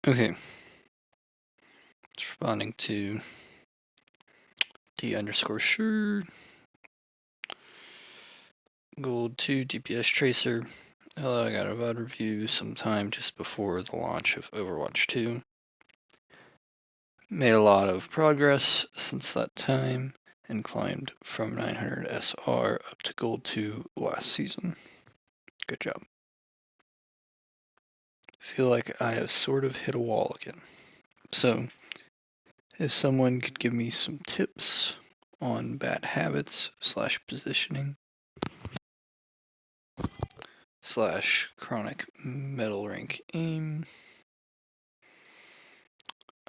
Okay. Responding to D_sure. Gold 2 DPS Tracer. I got a VOD review sometime just before the launch of Overwatch 2. Made a lot of progress since that time and climbed from 900 SR up to Gold 2 last season. Good job. Feel like I have sort of hit a wall again. So, if someone could give me some tips on bad habits / positioning / chronic metal rank aim.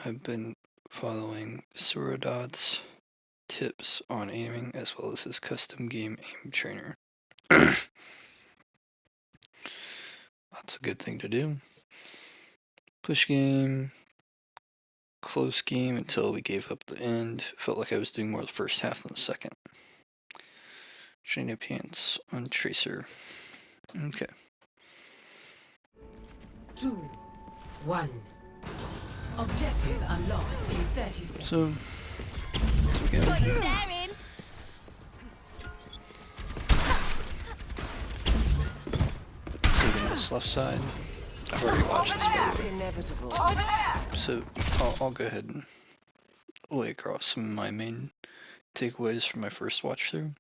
I've been following SORADOTs tips on aiming as well as his custom game aimtrainer. That's a good thing to do. Push game, close game until we gave up the end. Felt like I was doing more the first half than the second. ShinyPants-Tracer. Okay. 2, 1. Objective unlocked in 30 seconds. So we go. Got you staring. Taking this left side. I've already watched this by the way. So I'll go ahead and lay across some of my main takeaways from my first watch through.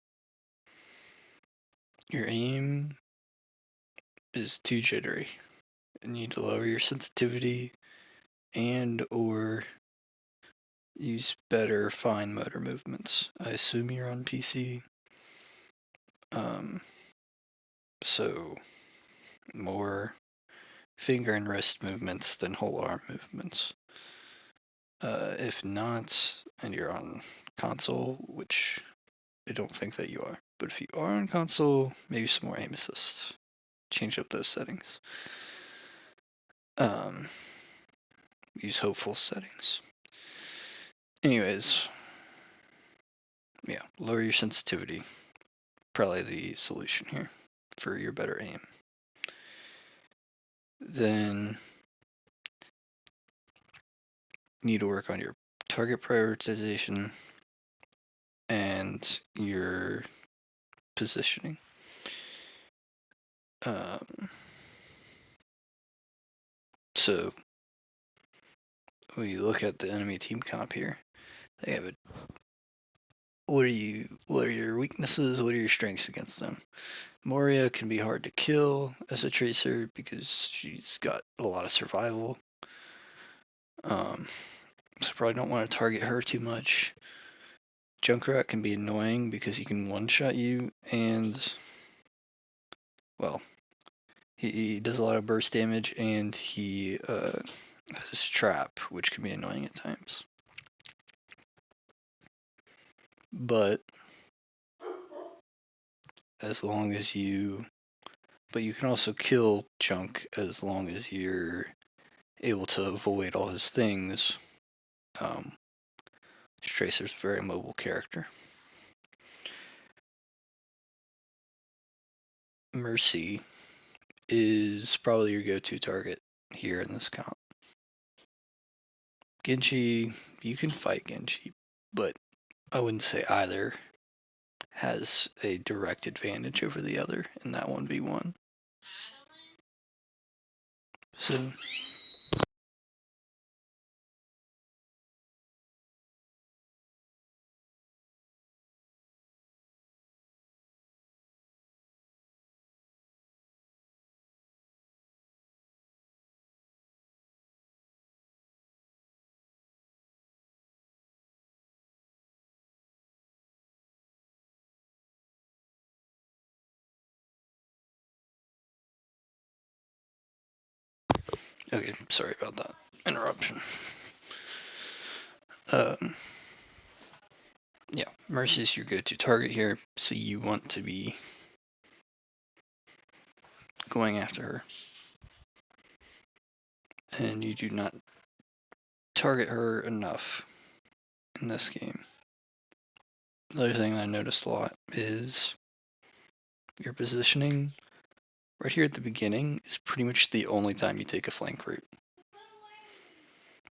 Your aim is too jittery. You need to lower your sensitivity and or use better fine motor movements. I assume you're on PC. So more finger and wrist movements than whole arm movements. If not, and you're on console, which I don't think that you are, but if you are on console, maybe some more aim assist. Change up those settings. Use hopeful settings. Anyways, yeah, lower your sensitivity. Probably the solution here for your better aim. Then you need to work on your target prioritization and your positioning. So when you look at the enemy team comp here, they have a what are your weaknesses, what are your strengths against them? Moria can be hard to kill as a tracer because she's got a lot of survival. So probably don't want to target her too much. Junkrat can be annoying because he can one-shot you and, well, he does a lot of burst damage and he has his trap, which can be annoying at times. But you can also kill Junk as long as you're able to avoid all his things. Tracer's a very mobile character. Mercy is probably your go-to target here in this comp. Genji, you can fight Genji, but I wouldn't say either has a direct advantage over the other in that 1v1. So okay, sorry about that interruption. Yeah, Mercy's your go-to target here, so you want to be going after her. And you do not target her enough in this game. The other thing I noticed a lot is your positioning right here at the beginning is pretty much the only time you take a flank route.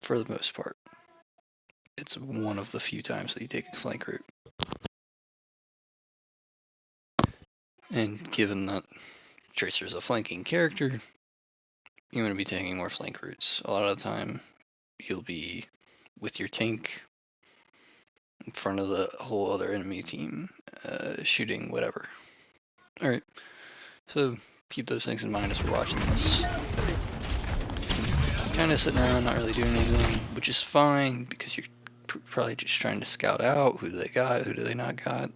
for the most part. It's one of the few times that you take a flank route. And given that Tracer's a flanking character, you're going to be taking more flank routes. A lot of the time, you'll be with your tank in front of the whole other enemy team, shooting whatever. Alright, so keep those things in mind as we're watching this. Kind of sitting around, not really doing anything, which is fine, because you're probably just trying to scout out who they got, who do they not got,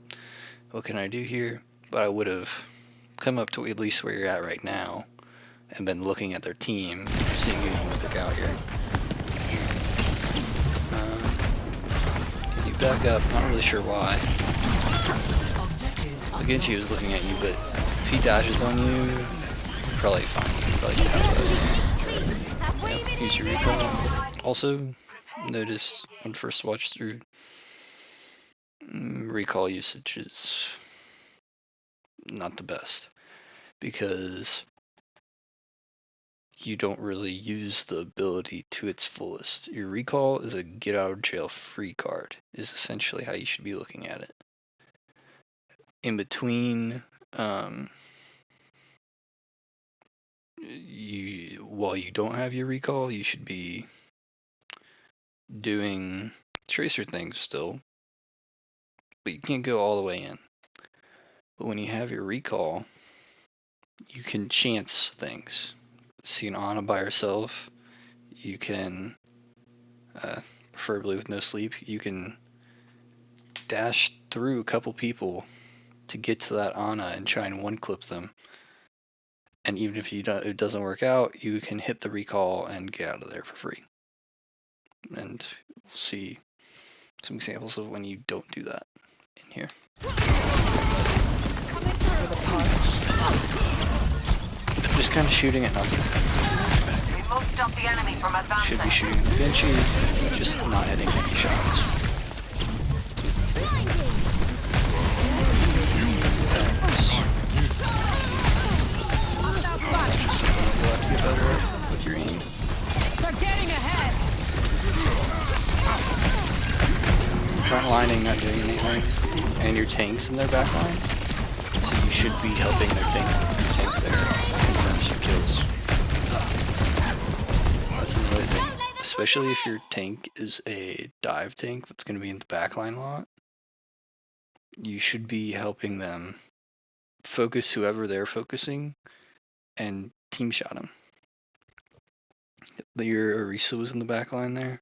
what can I do here. But I would have come up to at least where you're at right now and been looking at their team, seeing who you can pick out here. Can you back up? Not really sure why. Again, she was looking at you, but if he dashes on you, probably fine. Probably yeah, use your recall. Also, notice on first watch through, recall usage is not the best, because you don't really use the ability to its fullest. Your recall is a get out of jail free card, is essentially how you should be looking at it. In between, while you don't have your recall, you should be doing tracer things still, but you can't go all the way in. But when you have your recall, you can chance things. See an Ana by herself, you can, preferably with no sleep, you can dash through a couple people to get to that Ana and try and one-clip them. And even if it doesn't work out, you can hit the recall and get out of there for free. And we'll see some examples of when you don't do that in here. Just kind of shooting at nothing. Should be shooting Vinci, just not hitting any shots. Just something you'll have to get better at with your aim. They're getting ahead. Front lining, not doing anything, and your tank's in their back line, so you should be helping their tanks there. Confirm some kills. That's another thing, especially if your tank is a dive tank that's going to be in the backline a lot. You should be helping them focus whoever they're focusing and team shot him. Your Orisa was in the backline there.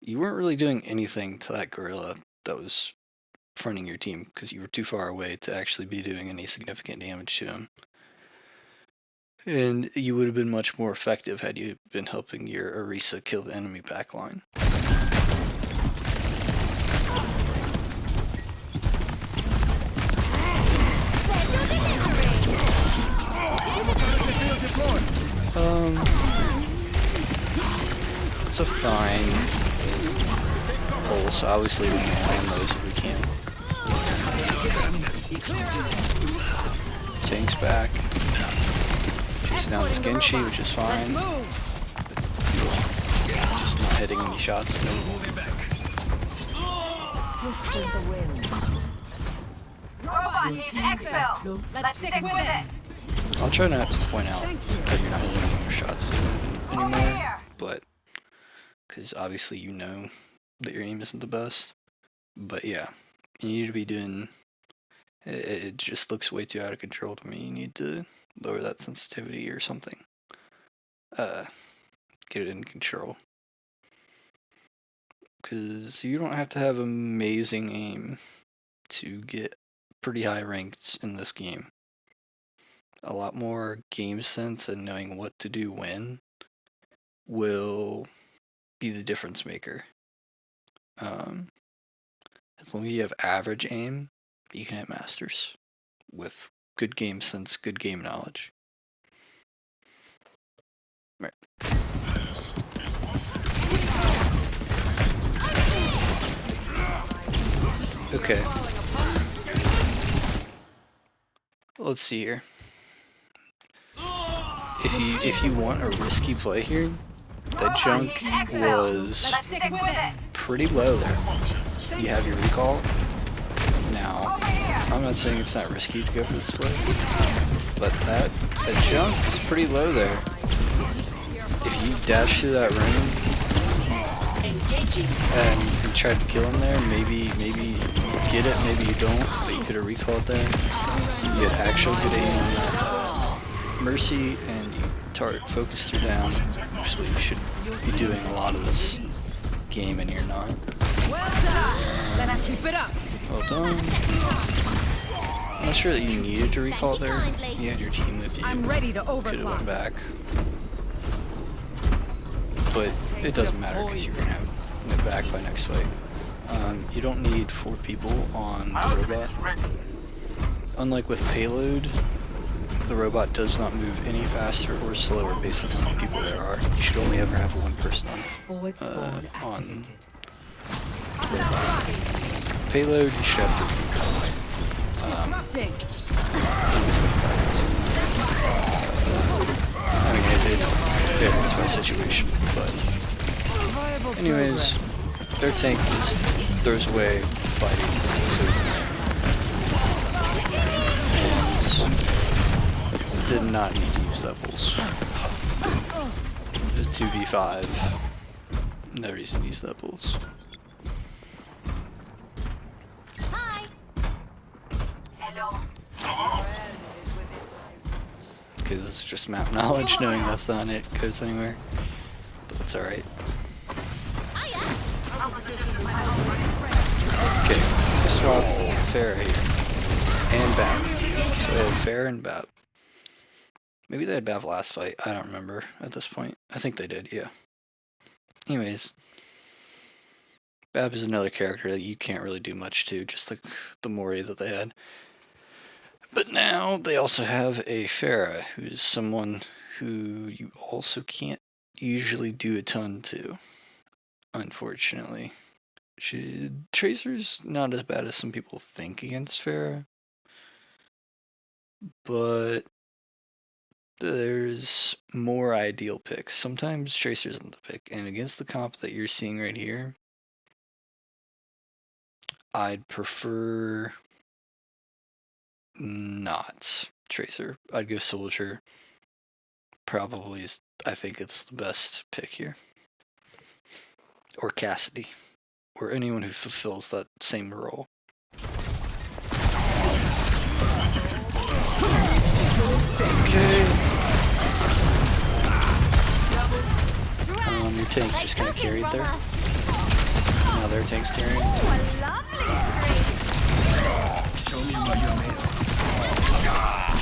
You weren't really doing anything to that gorilla that was fronting your team because you were too far away to actually be doing any significant damage to him. And you would have been much more effective had you been helping your Orisa kill the enemy backline. It's a fine hole, so obviously we can plan those if we can. Tank's back. Chasing down this Genshi, which is fine. Just not hitting any shots. Swift as the wind. Robot needs exfil. Let's stick with it. I'll try not to point out that you're not hitting any more shots anymore, but because obviously you know that your aim isn't the best. But yeah, you need to be doing. It just looks way too out of control to me. You need to lower that sensitivity or something. Get it in control. Because you don't have to have amazing aim to get pretty high ranked in this game. A lot more game sense and knowing what to do when will be the difference maker. As long as you have average aim, you can hit masters with good game sense, good game knowledge. Right. Okay. Let's see here. If you want a risky play here, That junk was Let's stick with it. pretty low there. You have your recall. Now, I'm not saying it's not risky to go for this play, but that junk is pretty low there. If you dash through that room and try to kill him there, maybe you get it, maybe you don't, but you could have recalled there. You had actual good aim on that Mercy, and you focus through down. Actually, you should be doing a lot of this game, and you're not. Well done. Let's keep it up. Well done. I'm not sure that you needed to recall there. You had your team with you. I'm ready to Could have went overclock. back. But it doesn't matter because you're going to have it back by next fight. You don't need 4 people on the robot. Unlike with payload, the robot does not move any faster or slower based on how many people there are. You should only ever have 1 person on payload. You should have 3 people. I mean, it varies by situation, but anyways, their tank just throws away fighting and did not need to use levels. The 2v5, no reason to use levels. Because it's just map knowledge, knowing that's not it goes anywhere. But it's alright. Okay, swap Farah here. And Bab. So they had Farah and Bab. Maybe they had Bab last fight, I don't remember at this point. I think they did, yeah. Anyways. Bab is another character that you can't really do much to, just like the Mori that they had. But now they also have a Farah, who's someone who you also can't usually do a ton to, unfortunately. Tracer's not as bad as some people think against Farah, but there's more ideal picks. Sometimes Tracer isn't the pick, and against the comp that you're seeing right here, I'd prefer not Tracer. I'd go Soldier. Probably, I think it's the best pick here. Or Cassidy. Or anyone who fulfills that same role. Okay. Your tank's just kind of carried there. Now their tank's carrying.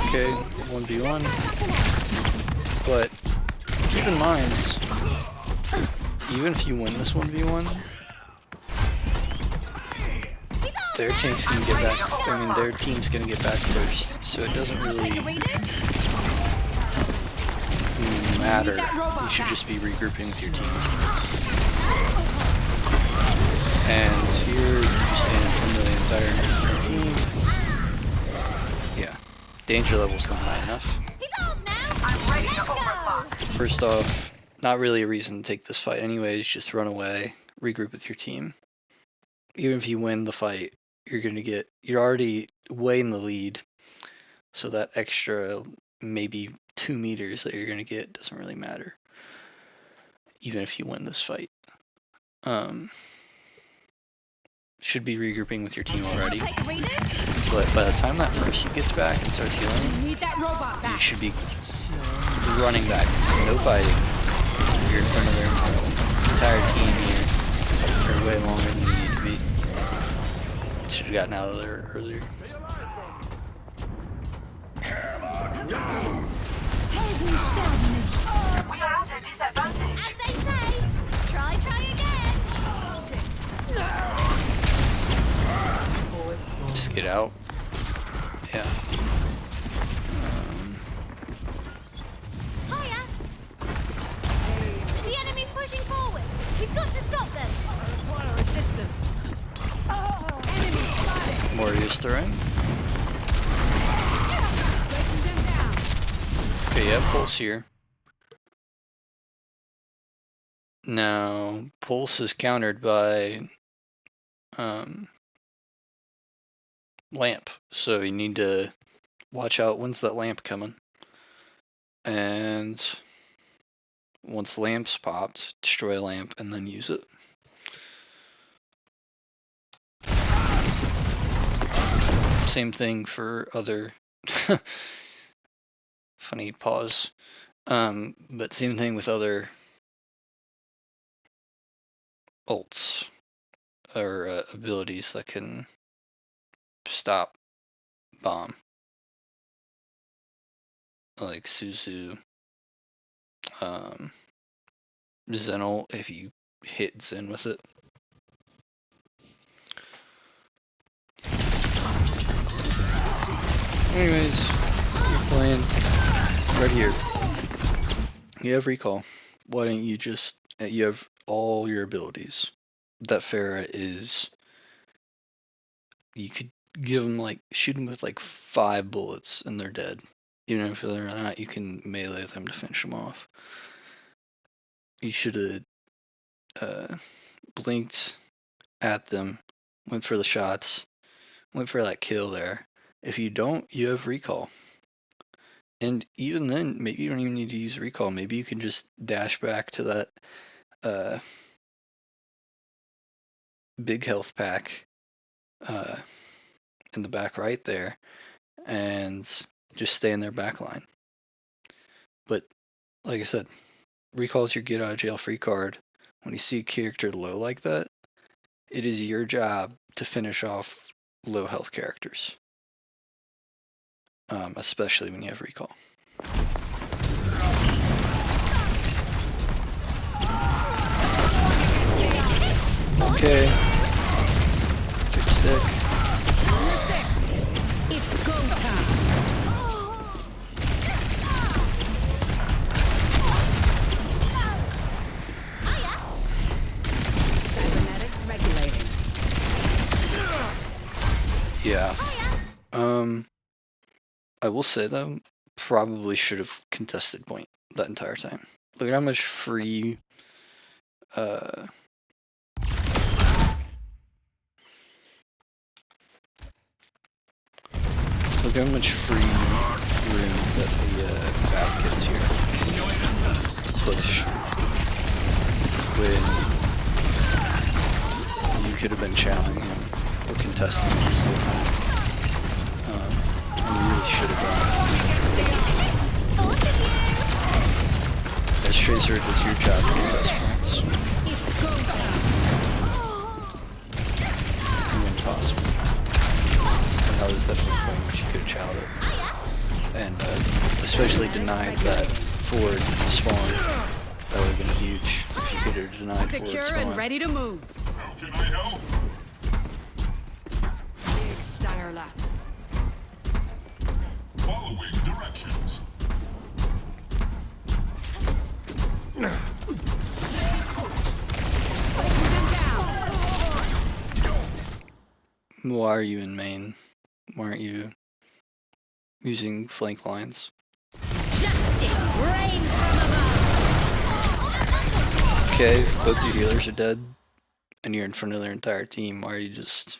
Okay, 1v1. But keep in mind, even if you win this 1v1, their tank's gonna get back. I mean, their team's gonna get back first, so it doesn't really matter. You should just be regrouping with your team. And here, you stand for the entire team. Yeah, danger level's not high enough. First off, not really a reason to take this fight anyways, just run away, regroup with your team. Even if you win the fight, you're already way in the lead, so that extra maybe 2 meters that you're gonna get doesn't really matter, even if you win this fight. Should be regrouping with your team already, but by the time that Mercy gets back and starts healing, you should be running back, no fighting. You're in front of their entire team here for way longer than you need to be. Should have gotten out of there earlier. We are at a disadvantage. As they say, try again. Just get out. Yeah. Hiya. The enemy's pushing forward. We've got to stop them. I require assistance. Enemy spotted. Warriors throwing. Breaking them down. Okay, yeah, Pulse here. Now, pulse is countered by lamp, so you need to watch out when's that lamp coming. And once lamp's popped, destroy a lamp and then use it. Same thing for other funny pause. But same thing with other ults or abilities that can stop bomb, like Suzu, Zen'll if you hit Zen with it. Anyways, you're playing right here. You have recall. Why don't you just, you have all your abilities. That Farah is, you could give them like, shoot them with like 5 bullets and they're dead. Even if they're not, you can melee them to finish them off. You should have blinked at them, went for the shots, went for that kill there. If you don't, you have recall. And even then, maybe you don't even need to use recall. Maybe you can just dash back to that big health pack in the back right there and just stay in their back line. But like I said, recall is your get out of jail free card. When you see a character low like that, it is your job to finish off low health characters, especially when you have recall. Okay. Big stick. Number 6. It's go time. Cybernetics regulating. Yeah. I will say though, probably should have contested point that entire time. Look at how much free look how much free room that the back gets here. Push. When you could have been challenging him or contesting this whole time. And you really should have done it. As Tracer, it was your job to contest points. It's go time. When possible. And that was definitely a point which you could have challenged it. And especially denied that forward spawn. That would have been huge if you could have denied forward Secure spawn. and ready to move. How can I help? Big dire laps. Following directions. Why are you in main? Why aren't you using flank lines? Justice reigns from above. Okay, if both your healers are dead and you're in front of their entire team, why are you just...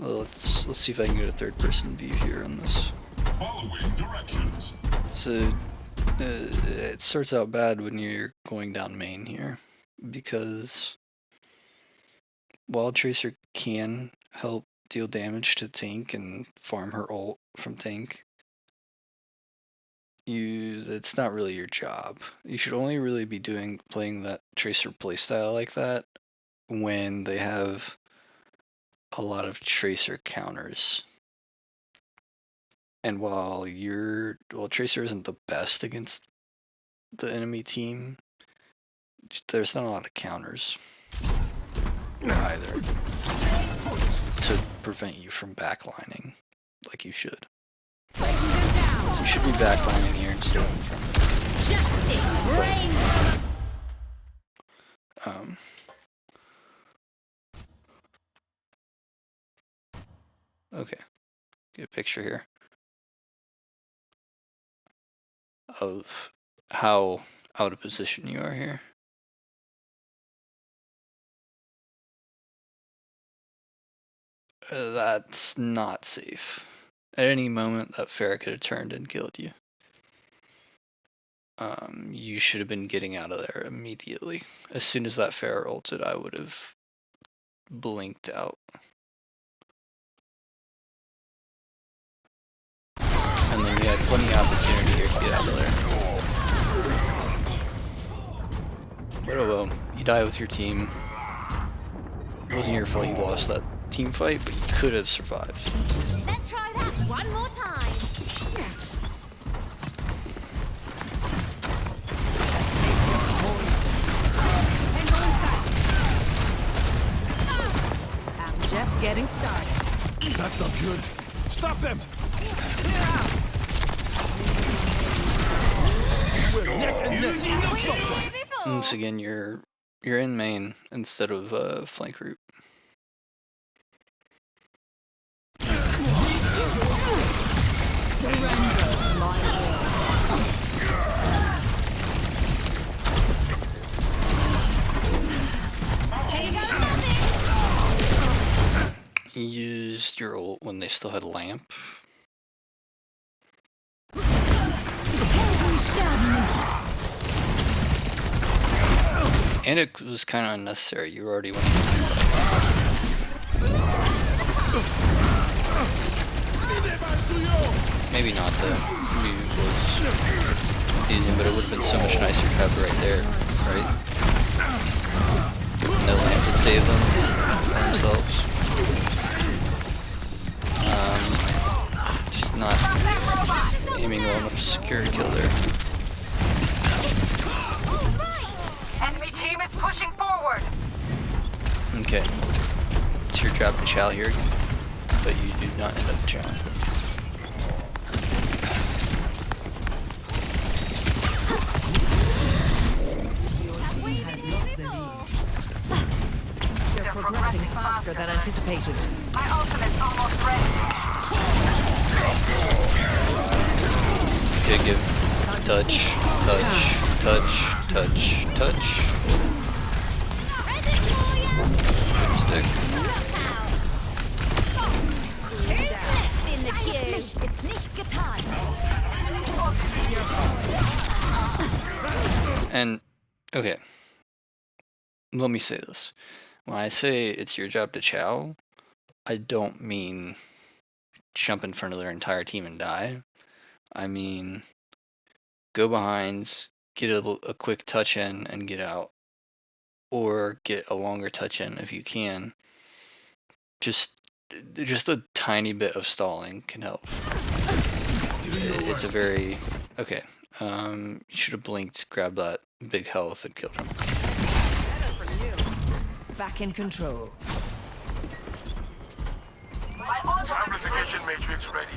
Well, let's see if I can get a third person view here on this. Following directions. So it starts out bad when you're going down main here, because while Tracer can help deal damage to tank and farm her ult from tank, it's not really your job. You should only really be playing that Tracer playstyle like that when they have a lot of Tracer counters. And while Tracer isn't the best against the enemy team, there's not a lot of counters either to prevent you from backlining like you should. You should be backlining here instead of in front of Justice reigns. Okay, get a picture here of how out of position you are here. That's not safe. At any moment, that Pharah could have turned and killed you. You should have been getting out of there immediately. As soon as that Pharah ulted, I would have blinked out. And then you had plenty of opportunity here to get out of there. But oh well, you die with your team. It wasn't your fault you lost that team fight, but you could have survived. Let's try that one more time. Tango in sight. I'm just getting started. That's not good. Stop them! Clear out. We're neck and neck. Before. Once again, you're in main instead of flank route. Surrender to my will. Here goes nothing. You used your ult when they still had lamp. And it was kind of unnecessary. You were already winning. Maybe not though. Maybe it was confusing, but it would have been so much nicer to have it right there, right? No lamp to save them by themselves. Just not aiming well enough to secure a kill there. Enemy team is pushing forward. Okay. It's your job to chow here again, but you do not end up chowing. You're progressing faster than anticipated. My ultimate's almost ready. Okay, give touch, touch, touch, touch, touch. Ready for ya. Stick. Who's next in the queue? It's nicht getan. And okay, let me say this. When I say it's your job to chow, I don't mean jump in front of their entire team and die. I mean go behinds, get a quick touch in and get out, or get a longer touch in if you can. Just a tiny bit of stalling can help. It's a very okay. You should have blinked, grabbed that big health, and killed him. Back in control. My ultimate. Amplification matrix ready.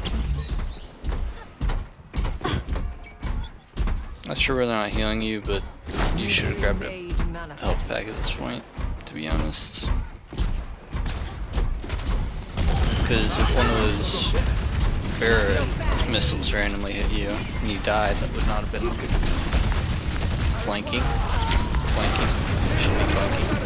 Not sure whether or not healing you, but you should have grabbed a Made health manifest. pack at this point, to be honest. Because if one of those Pharah missiles randomly hit you and you died, that would not have been good. Flanking. Flanking. Should be flanking.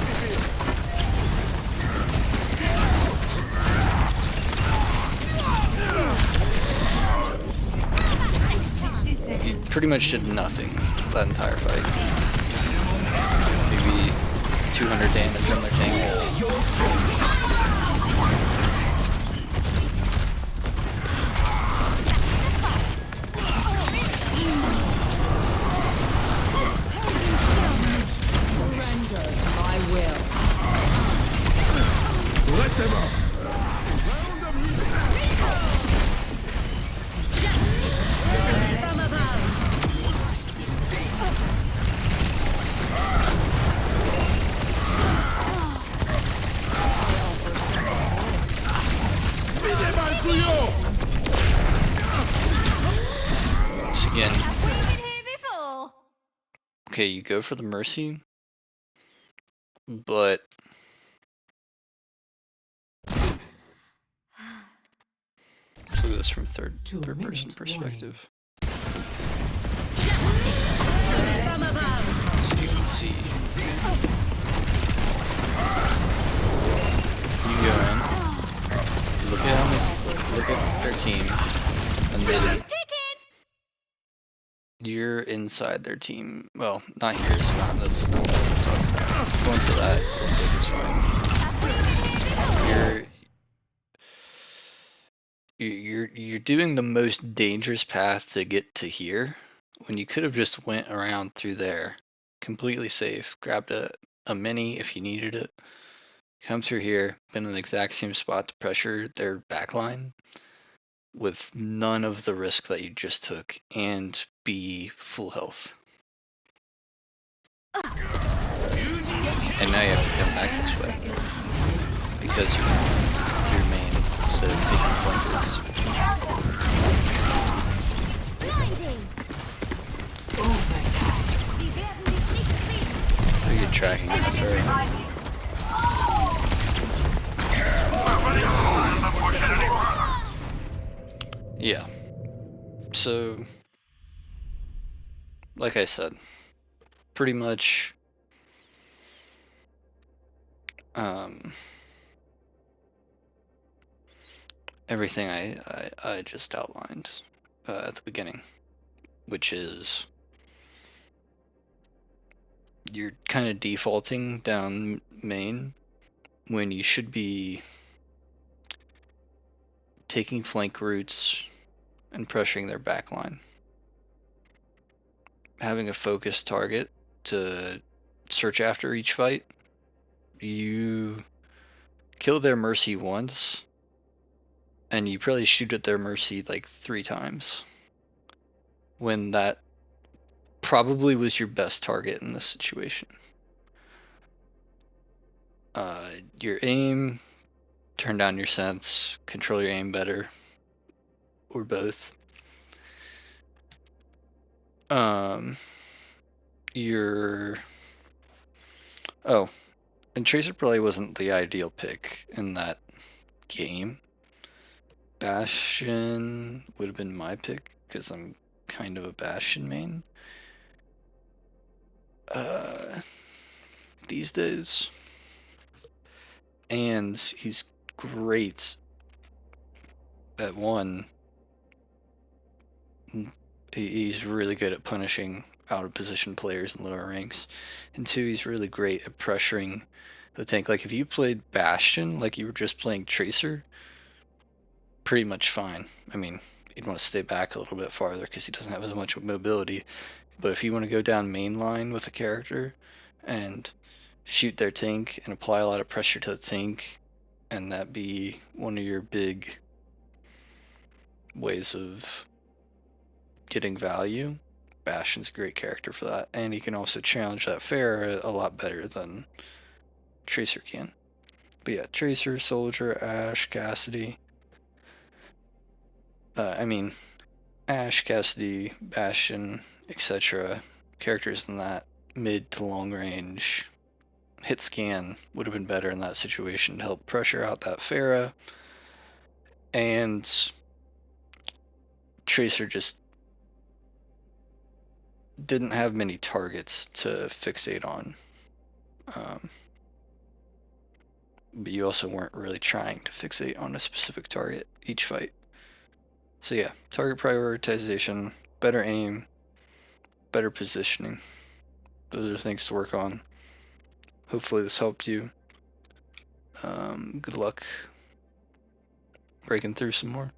You pretty much did nothing that entire fight. Maybe 200 damage on their tank. Surrender to my will. Let them up. From above. Once again, We've been here before. okay, you go for the mercy, but let's look at this from third person perspective. From above. So you can see. You go in. you're inside their team. Well, not here. It's not. That's not what I'm talking about. Going for that real quick is fine. You're doing the most dangerous path to get to here when you could have just went around through there, completely safe. Grabbed a mini if you needed it. Come through here, been in the exact same spot to pressure their backline with none of the risk that you just took and be full health. And now you have to come back this way because your main instead of taking flankers. Pretty good tracking in the fur. Yeah. So, like I said, pretty much everything I just outlined at the beginning, which is you're kind of defaulting down main when you should be taking flank routes and pressuring their backline. Having a focused target to search after each fight. You kill their mercy once, and you probably shoot at their mercy like 3 times. When that probably was your best target in this situation. Your aim, turn down your sense, control your aim better, or both. And Tracer probably wasn't the ideal pick in that game. Bastion would have been my pick because I'm kind of a Bastion main. These days. And he's great at one. He's really good at punishing out of position players in lower ranks. And 2, he's really great at pressuring the tank. Like if you played Bastion like you were just playing Tracer, pretty much fine. I mean, you'd want to stay back a little bit farther because he doesn't have as much mobility. But if you want to go down main line with a character and shoot their tank and apply a lot of pressure to the tank, and that be one of your big ways of getting value, Bastion's a great character for that. And he can also challenge that fair a lot better than Tracer can. But yeah, Tracer, Soldier, Ashe, Cassidy. Ashe, Cassidy, Bastion, etc. Characters in that mid to long range hit scan would have been better in that situation to help pressure out that Pharah. And Tracer just didn't have many targets to fixate on. But you also weren't really trying to fixate on a specific target each fight. So yeah, target prioritization, better aim, better positioning. Those are things to work on. Hopefully this helped you. Good luck breaking through some more.